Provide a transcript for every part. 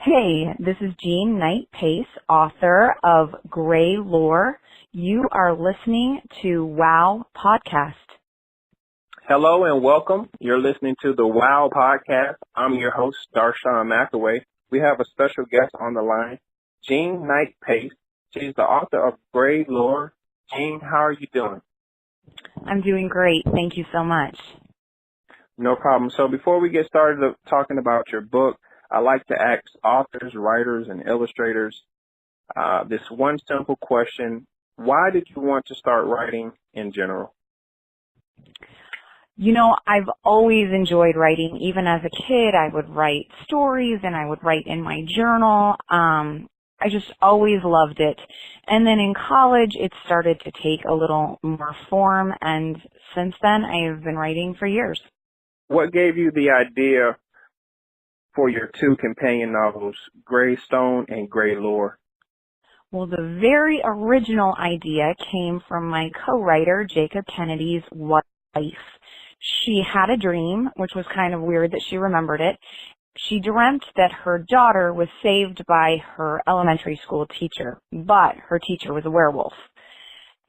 Hey, this is Jean Knight Pace, author of Gray Lore. You are listening to Wow Podcast. Hello and welcome. You're listening to the Wow Podcast. I'm your host, Darshawn McAway. We have a special guest on the line, Jean Knight Pace. She's the author of Gray Lore. Jean, how are you doing? I'm doing great. Thank you so much. No problem. So before we get started talking about your book, I like to ask authors, writers, and illustrators this one simple question. Why did you want to start writing in general? You know, I've always enjoyed writing. Even as a kid, I would write stories and I would write in my journal. I just always loved it. And then in college, it started to take a little more form, and since then, I have been writing for years. What gave you the idea for your two companion novels, Gray Stone and Gray Lore? Well, the very original idea came from my co-writer, Jacob Kennedy's wife. She had a dream, which was kind of weird that she remembered it. She dreamt that her daughter was saved by her elementary school teacher, but her teacher was a werewolf.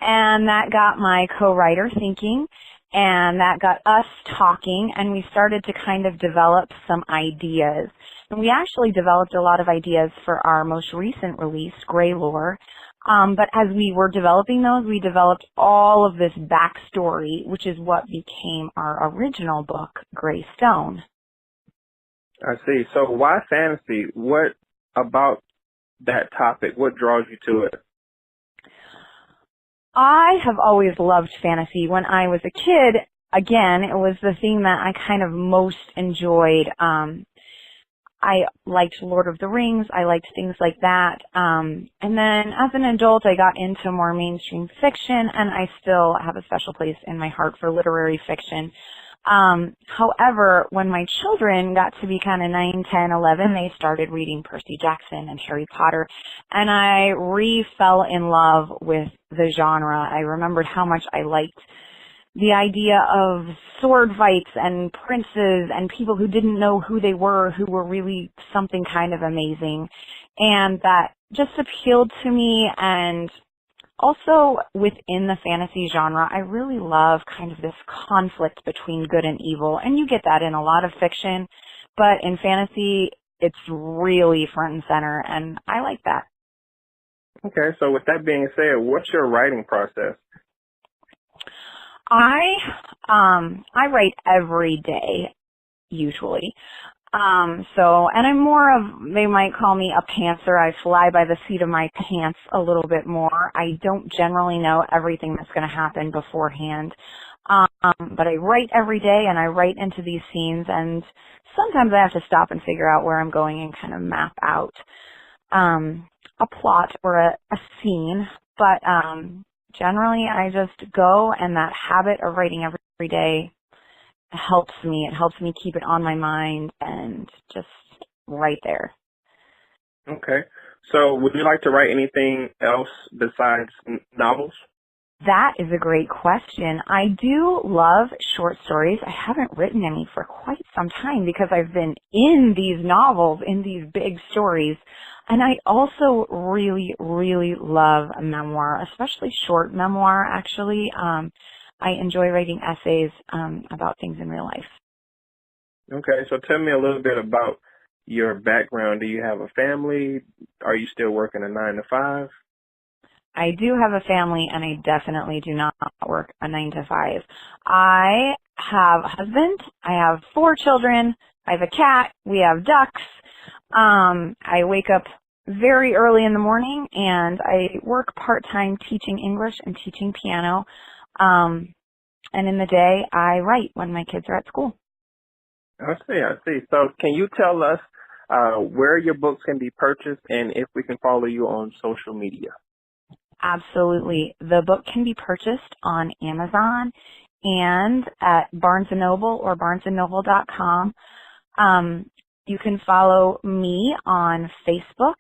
And that got my co-writer thinking, and that got us talking, and we started to kind of develop some ideas. And we actually developed a lot of ideas for our most recent release, Gray Lore. But as we were developing those, we developed all of this backstory, which is what became our original book, Gray Stone. I see. So why fantasy? What about that topic? What draws you to it? I have always loved fantasy. When I was a kid, again, it was the thing that I kind of most enjoyed. I liked Lord of the Rings. I liked things like that. And then as an adult, I got into more mainstream fiction, and I still have a special place in my heart for literary fiction. However, when my children got to be kind of 9, 10, 11, they started reading Percy Jackson and Harry Potter, and I re-fell in love with the genre. I remembered how much I liked the idea of sword fights and princes and people who didn't know who they were, who were really something kind of amazing. And that just appealed to me. And also within the fantasy genre, I really love kind of this conflict between good and evil. And you get that in a lot of fiction, but in fantasy, it's really front and center, and I like that. Okay, so with that being said, what's your writing process? I write every day, usually. And I'm more of, they might call me a pantser. I fly by the seat of my pants a little bit more. I don't generally know everything that's going to happen beforehand. But I write every day, and I write into these scenes, and sometimes I have to stop and figure out where I'm going and kind of map out, a plot or a scene. But, generally, I just go, and that habit of writing every day helps me. It helps me keep it on my mind and just right there. Okay. So would you like to write anything else besides novels? That is a great question. I do love short stories. I haven't written any for quite some time because I've been in these novels, in these big stories. And I also really, really love memoir, especially short memoir, actually. I enjoy writing essays about things in real life. Okay, so tell me a little bit about your background. Do you have a family? Are you still working a 9 to 5? I do have a family, and I definitely do not work a 9 to 5. I have a husband. I have 4 children. I have a cat. We have ducks. I wake up very early in the morning, and I work part-time teaching English and teaching piano. And in the day, I write when my kids are at school. I see. So can you tell us where your books can be purchased and if we can follow you on social media? Absolutely. The book can be purchased on Amazon and at Barnes & Noble or barnesandnoble.com. You can follow me on Facebook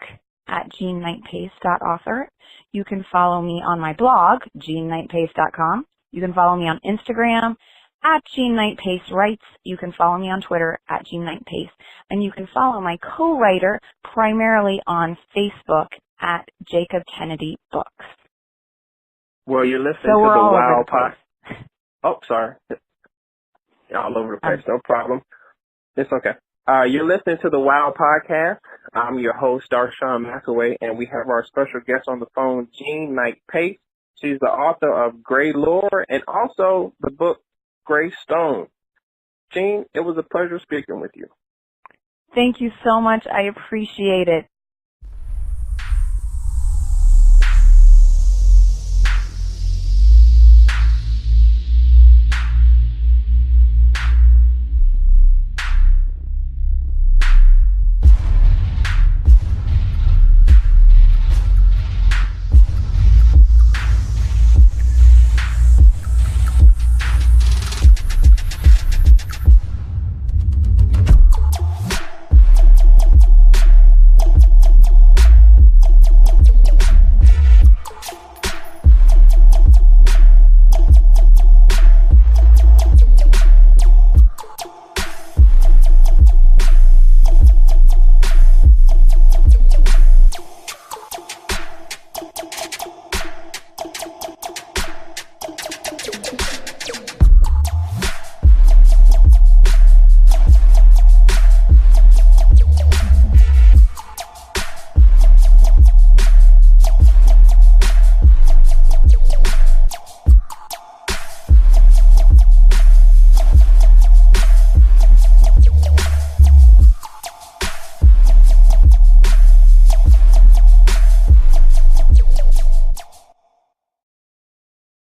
at jeanknightpace.author. You can follow me on my blog, jeanknightpace.com. You can follow me on Instagram at Jean Knight Pace Writes. You can follow me on Twitter at Jean Knight Pace. And you can follow my co-writer primarily on Facebook at Jacob Kennedy Books. Well, you're listening So to we're the all over Wow the place. Oh, sorry. All over the place. No problem. It's okay. You're listening to the Wow Podcast. I'm your host, Darshawn McAway, and we have our special guest on the phone, Jean Knight Pace. She's the author of Gray Lore and also the book Gray Stone. Jean, it was a pleasure speaking with you. Thank you so much. I appreciate it.